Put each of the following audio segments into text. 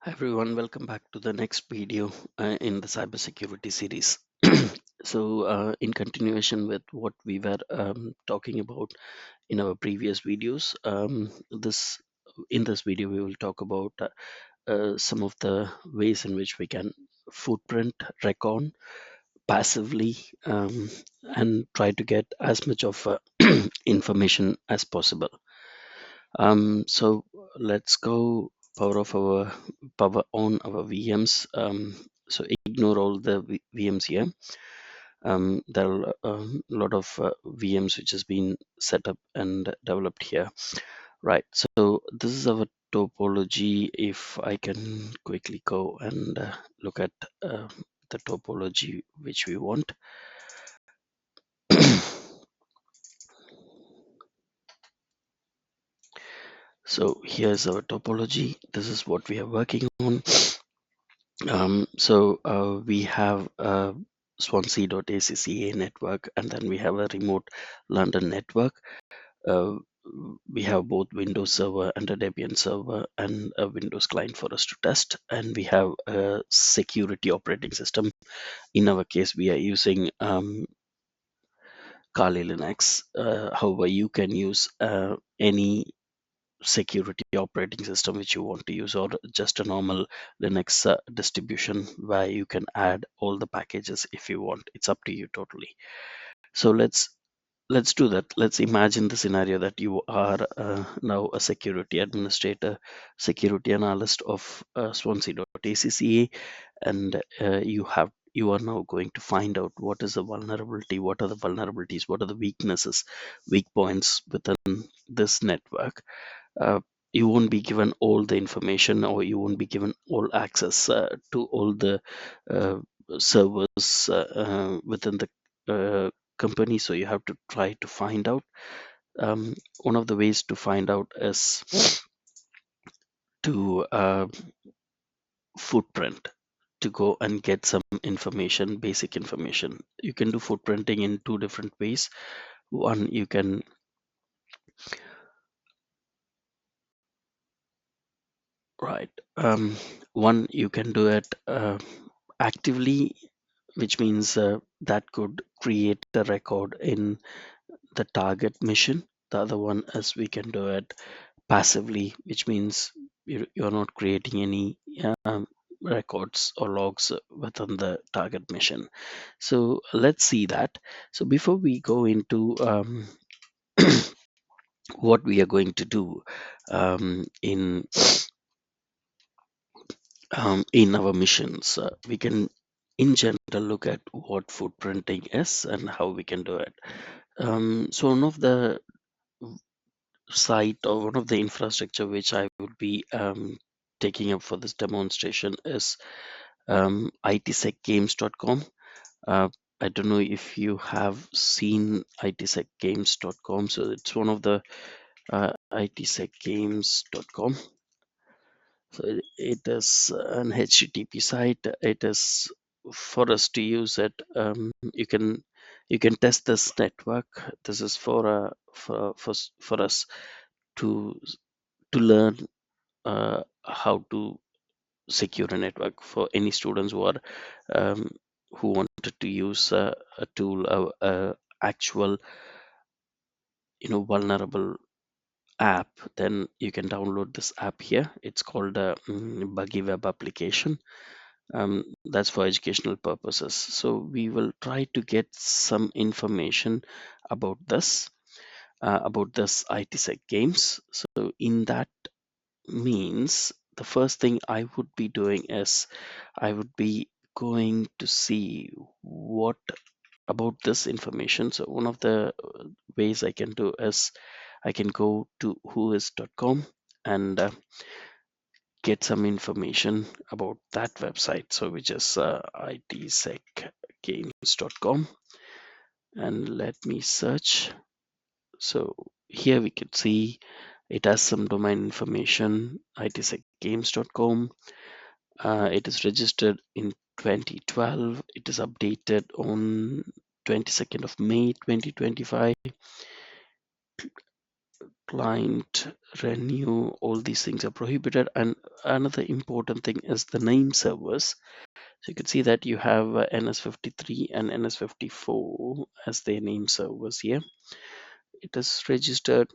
Hi everyone, welcome back to the next video in the cybersecurity series. In continuation with what we were talking about in our previous videos, this in this video we will talk about some of the ways in which we can footprint recon passively, and try to get as much of information as possible. So let's go power on our VMs. So ignore all the VMs here. There are a lot of VMs which has been set up and developed here. Right. So this is our topology. If I can quickly go and look at the topology which we want. So here's our topology. This is what we are working on. We have a Swansea.acca network, and then we have a remote London network. Uh, we have both Windows Server and a Debian server and a Windows client for us to test. And we have a security operating system. In our case, we are using Kali Linux. However, you can use any security operating system which you want to use, or just a normal Linux distribution where you can add all the packages if you want. It's up to you totally. So let's do that. Let's imagine the scenario that you are now a security administrator, security analyst of Swansea.acca, and you are now going to find out what is the vulnerability, what are the vulnerabilities, what are the weaknesses, weak points within this network. uh, you won't be given all the information, or you won't be given all access to all the uh, servers within the company. So you have to try to find out. One of the ways to find out is to footprint, to go and get some information, basic information. You can do footprinting in two different ways. One, you can right one you can do it actively, which means that could create a record in the target mission. The other one is we can do it passively, which means you're not creating any records or logs within the target mission. So let's see that. So before we go into what we are going to do in our missions, we can in general look at what footprinting is and how we can do it. So one of the site, or one of the infrastructure which I would be taking up for this demonstration is itsecgames.com. I don't know if you have seen itsecgames.com. So it's one of the itsecgames.com. So it is an HTTP site. It is for us to use it. You can test this network. This is for us to learn how to secure a network for any students who wanted to use a tool, actual vulnerable app. Then you can download this app here. It's called a buggy web application. That's for educational purposes. So we will try to get some information about this ITSec games. So in that means, the first thing I would be doing is I would be going to see what about this information. So one of the ways I can do is I can go to whois.com and get some information about that website. So which is itsecgames.com, and let me search. So here we could see it has some domain information, itsecgames.com. It is registered in 2012. It is updated on 22nd of May 2025. client, renew, all these things are prohibited. And another important thing is the name servers. So you can see that you have NS53 and NS54 as their name servers here. It is registered.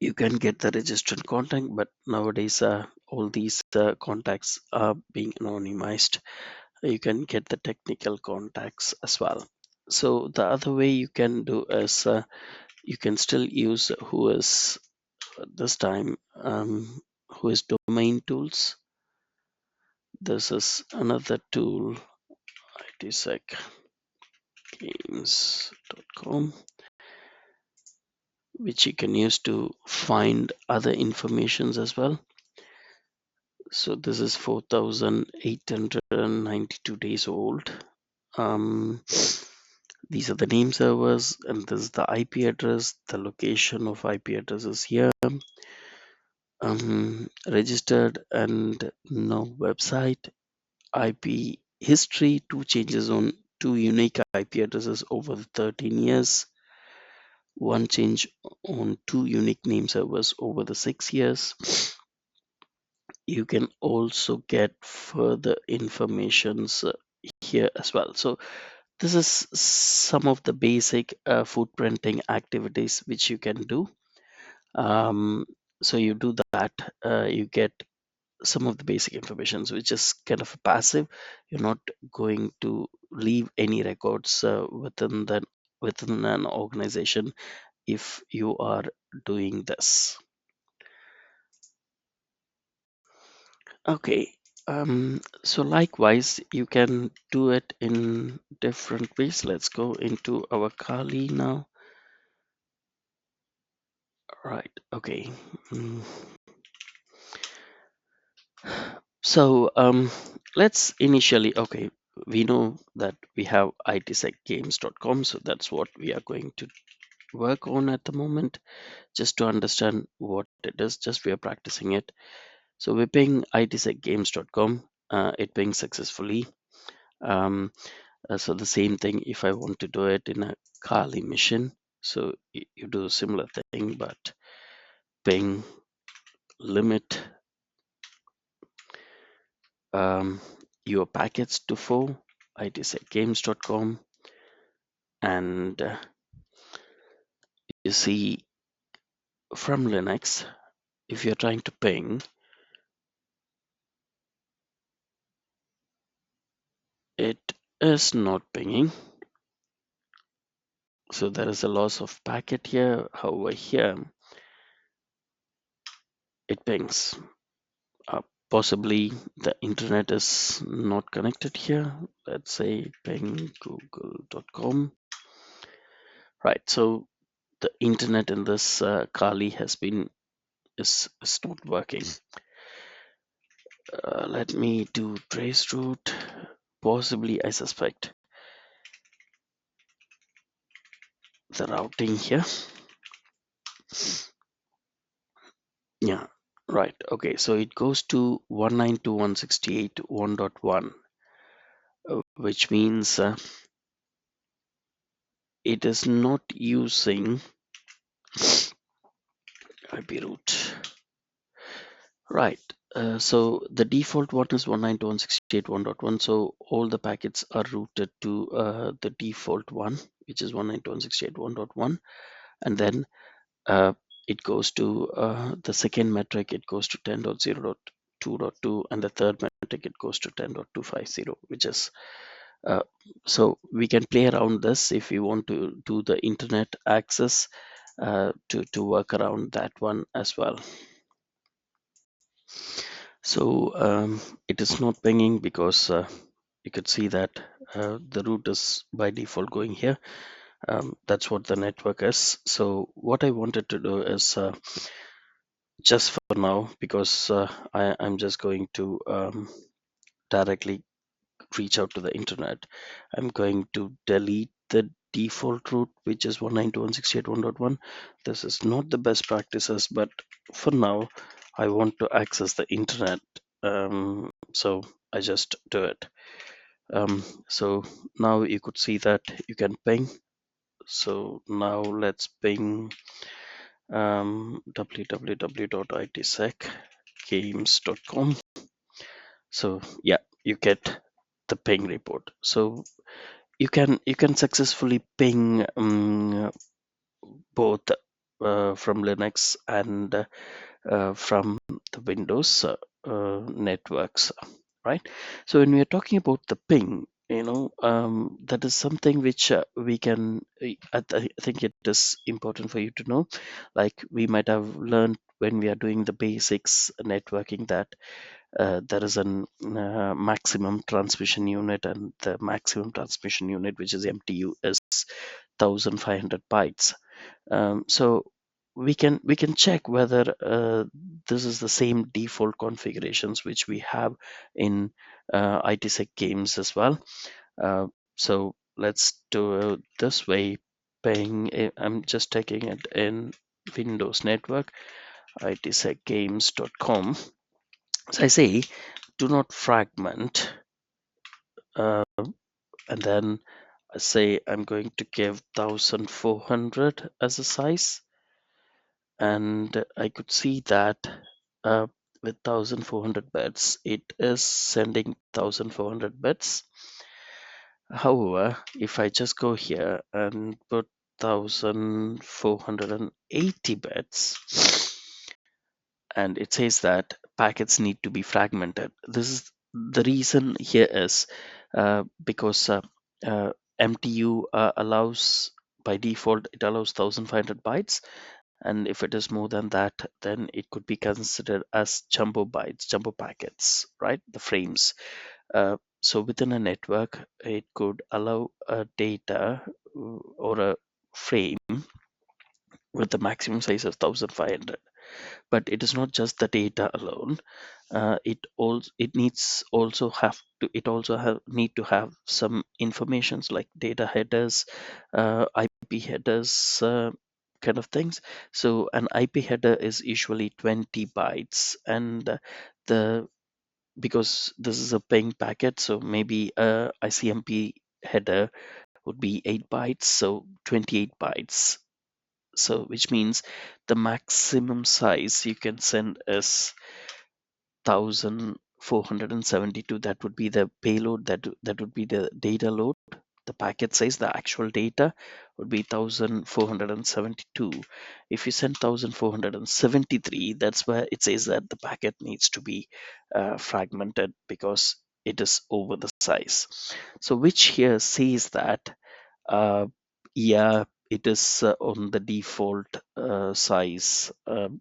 You can get the registered contact, but nowadays all these contacts are being anonymized. You can get the technical contacts as well. So the other way you can do is you can still use who is this time who is domain tools. This is another tool, itsecgames.com, which you can use to find other informations as well. So this is 4,892 days old. These are the name servers, and this is the IP address. The location of IP address is here. Registered and no website. IP history: two changes on two unique IP addresses over 13 years. One change on two unique name servers over the 6 years. You can also get further informations here as well. So this is some of the basic footprinting activities which you can do. So you do that, you get some of the basic information, which is kind of passive. You're not going to leave any records within an organization if you are doing this. Okay. So likewise, you can do it in different ways. Let's go into our Kali now. Right. Okay. Mm. So let's initially, okay, we know that we have itsecgames.com, so that's what we are going to work on at the moment, just to understand what it is. Just we are practicing it. So we're ping itsecgames.com. It pings successfully. So the same thing if I want to do it in a Kali mission. So you do a similar thing, but ping limit your packets to 4 itsecgames.com, and you see from Linux, if you're trying to ping, it is not pinging. So there is a loss of packet here. However, here it pings. Possibly the internet is not connected here. Let's say ping google.com. Right. So the internet in this Kali is not working. Let me do trace route. Possibly, I suspect the routing here. Yeah, right. Okay, so it goes to 192.168.1.1, which means it is not using IP route. Right. So the default one is 192.168.1.1. So all the packets are routed to the default one, which is 192.168.1.1, and then it goes to the second metric, it goes to 10.0.2.2, and the third metric, it goes to 10.250, which is so we can play around this if we want to do the internet access to work around that one as well. So it is not pinging because you could see that the route is by default going here. That's what the network is. So what I wanted to do is just for now, because I'm just going to directly reach out to the internet, I'm going to delete the default route, which is 192.168.1.1. This is not the best practices, but for now I want to access the internet, so I just do it. So now you could see that you can ping. So now let's ping www.itsecgames.com. So yeah, you get the ping report. So you can successfully ping both from Linux and from the Windows networks, right? So when we are talking about the ping, that is something which we can. I think it is important for you to know. Like we might have learned when we are doing the basics networking that there is an maximum transmission unit, and the maximum transmission unit, which is MTU, is 1500 bytes. So we can check whether this is the same default configurations which we have in ITsec games as well. So let's do it this way. I'm just taking it in Windows network, itsecgames.com. So I say do not fragment, uh, and then I say I'm going to give 1400 as a size, and I could see that uh, with 1400 bits, it is sending 1400 bits. However, if I just go here and put 1480 bits, and it says that packets need to be fragmented. This is the reason here is because MTU allows, by default it allows 1500 bytes, and if it is more than that, then it could be considered as jumbo bytes, jumbo packets, right? The frames. So within a network, it could allow a data or a frame with the maximum size of 1500. But it is not just the data alone. It also need to have some informations like data headers, IP headers, kind of things. So an IP header is usually 20 bytes, and the because this is a ping packet, so maybe a ICMP header would be 8 bytes, so 28 bytes. So which means the maximum size you can send is 1472. That would be the payload, that would be the data load. The packet size, the actual data, would be 1472. If you send 1473, that's where it says that the packet needs to be fragmented because it is over the size. So which here says that uh, yeah, it is on the default size. The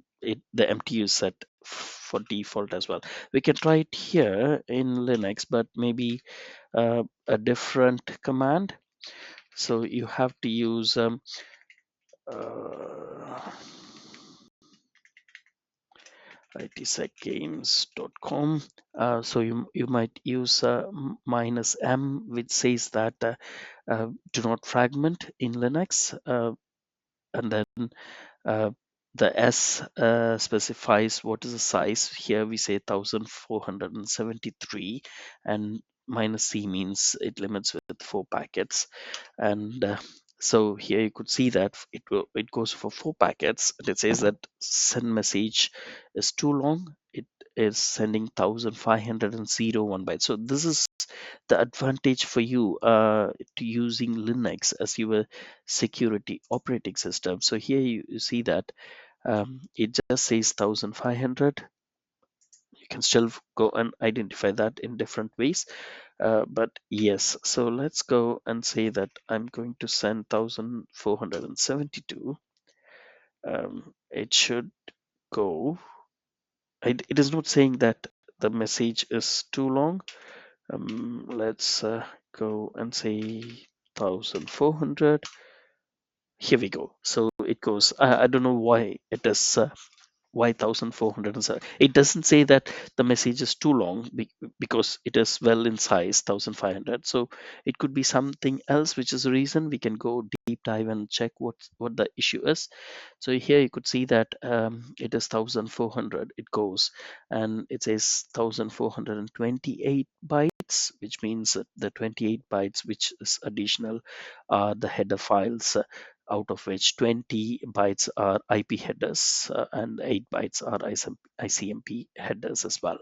MTU is set for default as well. We can try it here in Linux, but maybe a different command. So you have to use uh, itsecgames.com. So you might use -m, which says that do not fragment in Linux, and then uh, the S specifies what is the size. Here we say 1473, and -C means it limits with 4 packets. And so here you could see that it goes for 4 packets, and it says that send message is too long. It is sending 1501 bytes. So this is the advantage for you to using Linux as your security operating system. So here you see that it just says 1500. You can still go and identify that in different ways. But yes, so let's go and say that I'm going to send 1472. It should go. It is not saying that the message is too long. Let's go and say 1400. Here we go. So it goes. I don't know why it is why 1407. It doesn't say that the message is too long because it is well in size 1500. So it could be something else, which is the reason. We can go deep dive and check what the issue is. So here you could see that it is 1400. It goes, and it says 1428 bytes, which means that the 28 bytes which is additional are the header files. out of which 20 bytes are IP headers and 8 bytes are ICMP headers as well.